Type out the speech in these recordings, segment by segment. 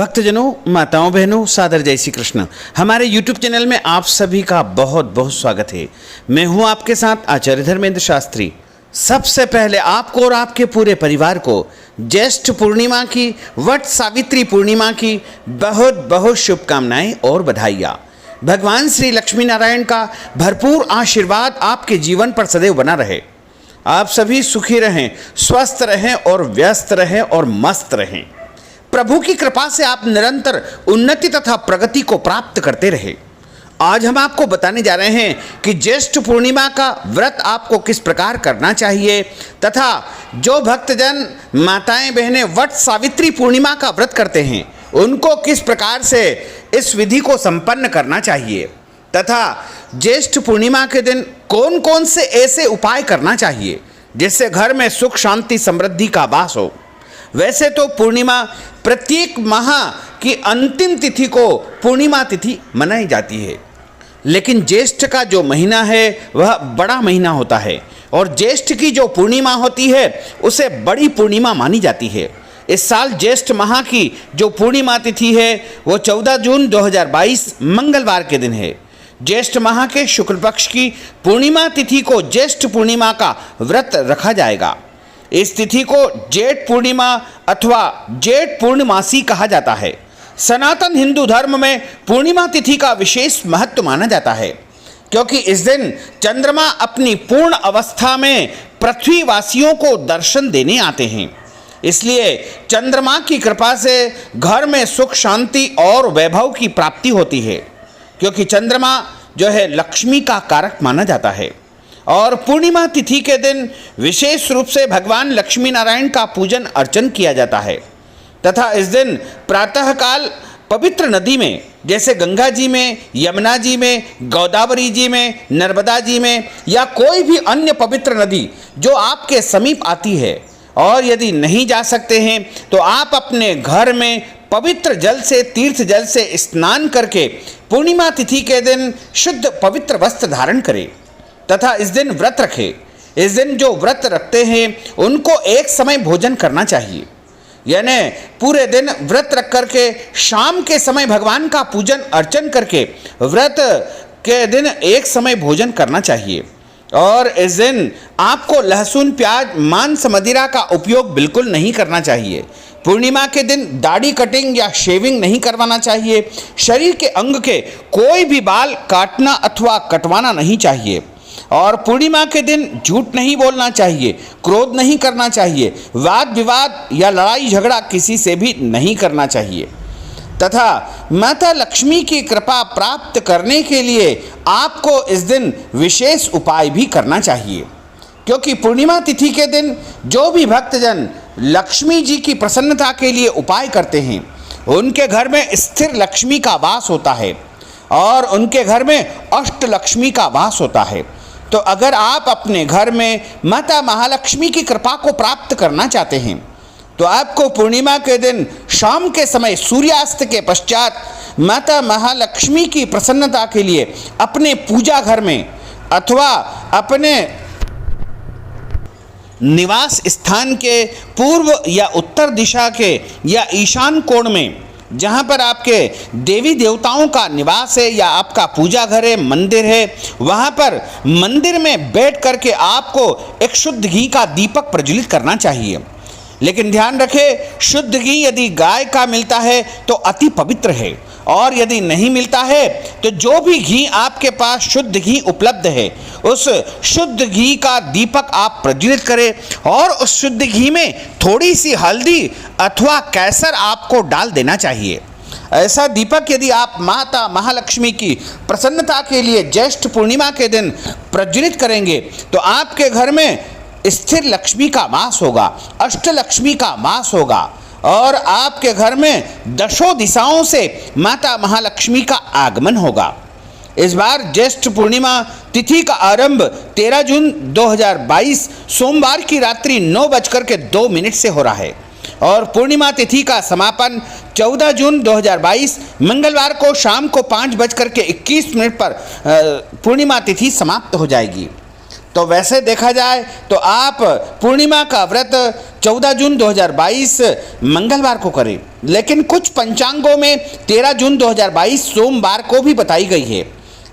भक्तजनों, माताओं, बहनों, सादर जय श्री कृष्ण। हमारे YouTube चैनल में आप सभी का बहुत बहुत स्वागत है। मैं हूं आपके साथ आचार्य धर्मेंद्र शास्त्री। सबसे पहले आपको और आपके पूरे परिवार को ज्येष्ठ पूर्णिमा की, वट सावित्री पूर्णिमा की बहुत बहुत शुभकामनाएं और बधाइयाँ। भगवान श्री लक्ष्मी नारायण का भरपूर आशीर्वाद आपके जीवन पर सदैव बना रहे। आप सभी सुखी रहें, स्वस्थ रहें और व्यस्त रहें और मस्त रहें। प्रभु की कृपा से आप निरंतर उन्नति तथा प्रगति को प्राप्त करते रहे। आज हम आपको बताने जा रहे हैं कि ज्येष्ठ पूर्णिमा का व्रत आपको किस प्रकार करना चाहिए तथा जो भक्तजन माताएं बहनें वट सावित्री पूर्णिमा का व्रत करते हैं उनको किस प्रकार से इस विधि को संपन्न करना चाहिए तथा ज्येष्ठ पूर्णिमा के दिन कौन कौन से ऐसे उपाय करना चाहिए जिससे घर में सुख शांति समृद्धि का वास हो। वैसे तो पूर्णिमा प्रत्येक माह की अंतिम तिथि को पूर्णिमा तिथि मनाई जाती है, लेकिन ज्येष्ठ का जो महीना है वह बड़ा महीना होता है और ज्येष्ठ की जो पूर्णिमा होती है उसे बड़ी पूर्णिमा मानी जाती है। इस साल ज्येष्ठ माह की जो पूर्णिमा तिथि है वो 14 जून 2022 मंगलवार के दिन है। ज्येष्ठ माह के शुक्ल पक्ष की पूर्णिमा तिथि को ज्येष्ठ पूर्णिमा का व्रत रखा जाएगा। इस तिथि को जेठ पूर्णिमा अथवा जेठ पूर्णमासी कहा जाता है। सनातन हिंदू धर्म में पूर्णिमा तिथि का विशेष महत्व माना जाता है क्योंकि इस दिन चंद्रमा अपनी पूर्ण अवस्था में पृथ्वीवासियों को दर्शन देने आते हैं। इसलिए चंद्रमा की कृपा से घर में सुख शांति और वैभव की प्राप्ति होती है क्योंकि चंद्रमा जो है लक्ष्मी का कारक माना जाता है। और पूर्णिमा तिथि के दिन विशेष रूप से भगवान लक्ष्मी नारायण का पूजन अर्चन किया जाता है तथा इस दिन प्रातःकाल पवित्र नदी में जैसे गंगा जी में, यमुना जी में, गोदावरी जी में, नर्मदा जी में या कोई भी अन्य पवित्र नदी जो आपके समीप आती है, और यदि नहीं जा सकते हैं तो आप अपने घर में पवित्र जल से, तीर्थ जल से स्नान करके पूर्णिमा तिथि के दिन शुद्ध पवित्र वस्त्र धारण करें तथा इस दिन व्रत रखें। इस दिन जो व्रत रखते हैं उनको एक समय भोजन करना चाहिए, यानी पूरे दिन व्रत रख करके शाम के समय भगवान का पूजन अर्चन करके व्रत के दिन एक समय भोजन करना चाहिए। और इस दिन आपको लहसुन, प्याज, मांस, मदिरा का उपयोग बिल्कुल नहीं करना चाहिए। पूर्णिमा के दिन दाढ़ी कटिंग या शेविंग नहीं करवाना चाहिए। शरीर के अंग के कोई भी बाल काटना अथवा कटवाना नहीं चाहिए। और पूर्णिमा के दिन झूठ नहीं बोलना चाहिए, क्रोध नहीं करना चाहिए, वाद विवाद या लड़ाई झगड़ा किसी से भी नहीं करना चाहिए तथा माता लक्ष्मी की कृपा प्राप्त करने के लिए आपको इस दिन विशेष उपाय भी करना चाहिए क्योंकि पूर्णिमा तिथि के दिन जो भी भक्तजन लक्ष्मी जी की प्रसन्नता के लिए उपाय करते हैं उनके घर में स्थिर लक्ष्मी का वास होता है और उनके घर में अष्ट लक्ष्मी का वास होता है। तो अगर आप अपने घर में माता महालक्ष्मी की कृपा को प्राप्त करना चाहते हैं तो आपको पूर्णिमा के दिन शाम के समय सूर्यास्त के पश्चात माता महालक्ष्मी की प्रसन्नता के लिए अपने पूजा घर में अथवा अपने निवास स्थान के पूर्व या उत्तर दिशा के या ईशान कोण में जहाँ पर आपके देवी देवताओं का निवास है या आपका पूजा घर है, मंदिर है, वहाँ पर मंदिर में बैठ करके आपको एक शुद्ध घी का दीपक प्रज्वलित करना चाहिए। लेकिन ध्यान रखें, शुद्ध घी यदि गाय का मिलता है तो अति पवित्र है और यदि नहीं मिलता है तो जो भी घी आपके पास शुद्ध घी उपलब्ध है उस शुद्ध घी का दीपक आप प्रज्वलित करें और उस शुद्ध घी में थोड़ी सी हल्दी अथवा केसर आपको डाल देना चाहिए। ऐसा दीपक यदि आप माता महालक्ष्मी की प्रसन्नता के लिए ज्येष्ठ पूर्णिमा के दिन प्रज्वलित करेंगे तो आपके घर में स्थिर लक्ष्मी का वास होगा, अष्ट लक्ष्मी का वास होगा और आपके घर में दशों दिशाओं से माता महालक्ष्मी का आगमन होगा। इस बार ज्येष्ठ पूर्णिमा तिथि का आरंभ 13 जून 2022 सोमवार की रात्रि 9:02 से हो रहा है और पूर्णिमा तिथि का समापन 14 जून 2022 मंगलवार को शाम को 5:21 पर पूर्णिमा तिथि समाप्त हो जाएगी। तो वैसे देखा जाए तो आप पूर्णिमा का व्रत 14 जून 2022 मंगलवार को करें, लेकिन कुछ पंचांगों में 13 जून 2022 सोमवार को भी बताई गई है।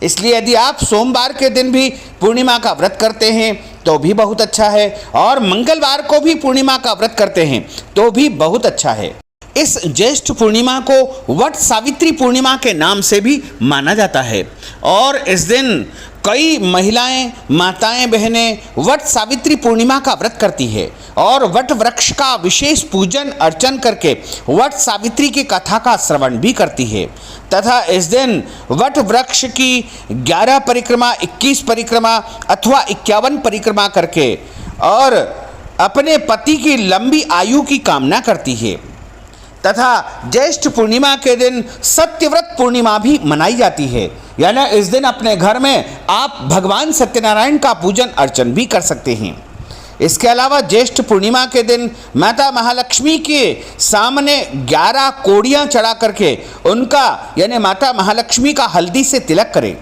इसलिए यदि आप सोमवार के दिन भी पूर्णिमा का व्रत करते हैं तो भी बहुत अच्छा है, और मंगलवार को भी पूर्णिमा का व्रत करते हैं तो भी बहुत अच्छा है। इस ज्येष्ठ पूर्णिमा को वट सावित्री पूर्णिमा के नाम से भी माना जाता है, और इस दिन कई महिलाएं, माताएं, बहनें वट सावित्री पूर्णिमा का व्रत करती है और वट वृक्ष का विशेष पूजन अर्चन करके वट सावित्री की कथा का श्रवण भी करती है, तथा इस दिन वट वृक्ष की 11 परिक्रमा, 21 परिक्रमा अथवा 51 परिक्रमा करके और अपने पति की लंबी आयु की कामना करती है। तथा ज्येष्ठ पूर्णिमा के दिन सत्यव्रत पूर्णिमा भी मनाई जाती है, यानी इस दिन अपने घर में आप भगवान सत्यनारायण का पूजन अर्चन भी कर सकते हैं। इसके अलावा ज्येष्ठ पूर्णिमा के दिन माता महालक्ष्मी के सामने 11 कोड़ियाँ चढ़ा करके उनका यानी माता महालक्ष्मी का हल्दी से तिलक करें।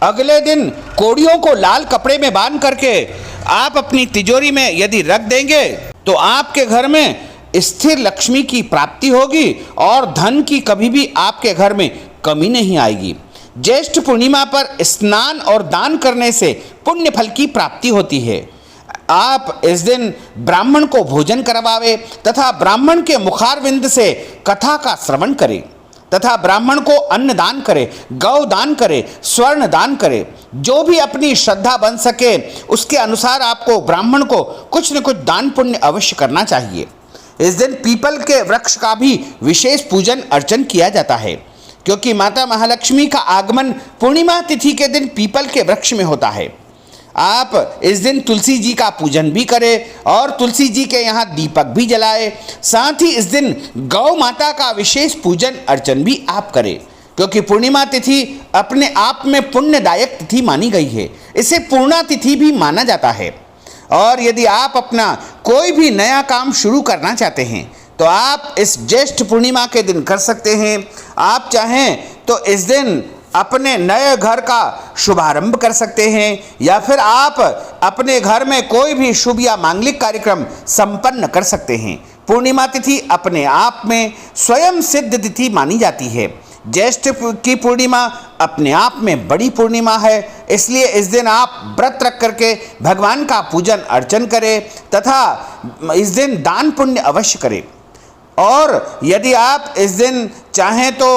अगले दिन कोड़ियों को लाल कपड़े में बांध करके आप अपनी तिजोरी में यदि रख देंगे तो आपके घर में स्थिर लक्ष्मी की प्राप्ति होगी और धन की कभी भी आपके घर में कमी नहीं आएगी। ज्येष्ठ पूर्णिमा पर स्नान और दान करने से पुण्य फल की प्राप्ति होती है। आप इस दिन ब्राह्मण को भोजन करवावे तथा ब्राह्मण के मुखारविंद से कथा का श्रवण करें तथा ब्राह्मण को अन्न दान करे, गौ दान करे, स्वर्ण दान करे। जो भी अपनी श्रद्धा बन सके उसके अनुसार आपको ब्राह्मण को कुछ न कुछ दान पुण्य अवश्य करना चाहिए। इस दिन पीपल के वृक्ष का भी विशेष पूजन अर्चन किया जाता है, क्योंकि माता महालक्ष्मी का आगमन पूर्णिमा तिथि के दिन पीपल के वृक्ष में होता है। आप इस दिन तुलसी जी का पूजन भी करें और तुलसी जी के यहाँ दीपक भी जलाएं। साथ ही इस दिन गौ माता का विशेष पूजन अर्चन भी आप करें, क्योंकि पूर्णिमा तिथि अपने आप में पुण्यदायक तिथि मानी गई है। इसे पूर्णा तिथि भी माना जाता है। और यदि आप अपना कोई भी नया काम शुरू करना चाहते हैं तो आप इस ज्येष्ठ पूर्णिमा के दिन कर सकते हैं। आप चाहें तो इस दिन अपने नए घर का शुभारंभ कर सकते हैं, या फिर आप अपने घर में कोई भी शुभ या मांगलिक कार्यक्रम संपन्न कर सकते हैं। पूर्णिमा तिथि अपने आप में स्वयं सिद्ध तिथि मानी जाती है। ज्येष्ठ की पूर्णिमा अपने आप में बड़ी पूर्णिमा है, इसलिए इस दिन आप व्रत रख करके भगवान का पूजन अर्चन करें तथा इस दिन दान पुण्य अवश्य करें। और यदि आप इस दिन चाहें तो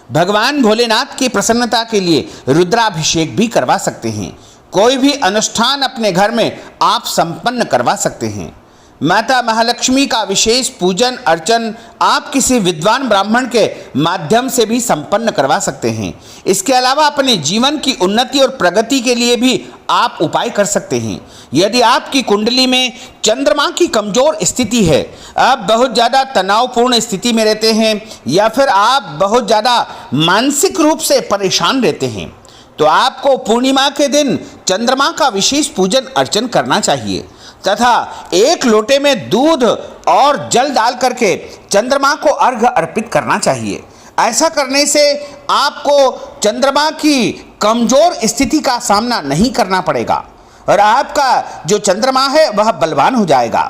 भगवान भोलेनाथ की प्रसन्नता के लिए रुद्राभिषेक भी करवा सकते हैं। कोई भी अनुष्ठान अपने घर में आप संपन्न करवा सकते हैं। माता महालक्ष्मी का विशेष पूजन अर्चन आप किसी विद्वान ब्राह्मण के माध्यम से भी संपन्न करवा सकते हैं। इसके अलावा अपने जीवन की उन्नति और प्रगति के लिए भी आप उपाय कर सकते हैं। यदि आपकी कुंडली में चंद्रमा की कमजोर स्थिति है, आप बहुत ज़्यादा तनावपूर्ण स्थिति में रहते हैं, या फिर आप बहुत ज़्यादा मानसिक रूप से परेशान रहते हैं, तो आपको पूर्णिमा के दिन चंद्रमा का विशेष पूजन अर्चन करना चाहिए तथा 1 लोटे में दूध और जल डाल करके चंद्रमा को अर्घ्य अर्पित करना चाहिए। ऐसा करने से आपको चंद्रमा की कमजोर स्थिति का सामना नहीं करना पड़ेगा और आपका जो चंद्रमा है वह बलवान हो जाएगा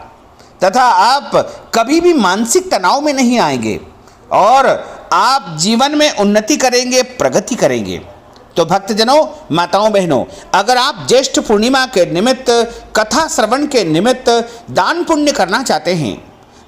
तथा आप कभी भी मानसिक तनाव में नहीं आएंगे और आप जीवन में उन्नति करेंगे, प्रगति करेंगे। तो भक्तजनों, माताओं, बहनों, अगर आप ज्येष्ठ पूर्णिमा के निमित्त, कथा श्रवण के निमित्त दान पुण्य करना चाहते हैं,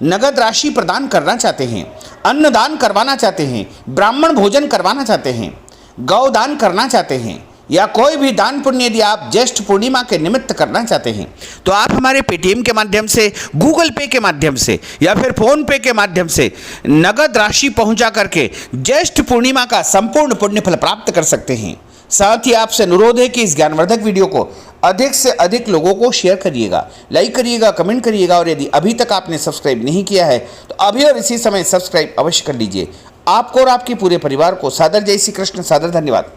नगद राशि प्रदान करना चाहते हैं, अन्नदान करवाना चाहते हैं, ब्राह्मण भोजन करवाना चाहते हैं, गौ दान करना चाहते हैं, या कोई भी दान पुण्य यदि आप ज्येष्ठ पूर्णिमा के निमित्त करना चाहते हैं तो आप हमारे पेटीएम के माध्यम से, गूगल पे के माध्यम से या फिर फोन पे के माध्यम से नगद राशि पहुंचा करके ज्येष्ठ पूर्णिमा का संपूर्ण पुण्य फल प्राप्त कर सकते हैं। साथ ही आपसे अनुरोध है कि इस ज्ञानवर्धक वीडियो को अधिक से अधिक लोगों को शेयर करिएगा, लाइक करिएगा, कमेंट करिएगा, और यदि अभी तक आपने सब्सक्राइब नहीं किया है तो अभी और इसी समय सब्सक्राइब अवश्य कर लीजिए। आपको और आपके पूरे परिवार को सादर जय श्री कृष्ण, सादर धन्यवाद।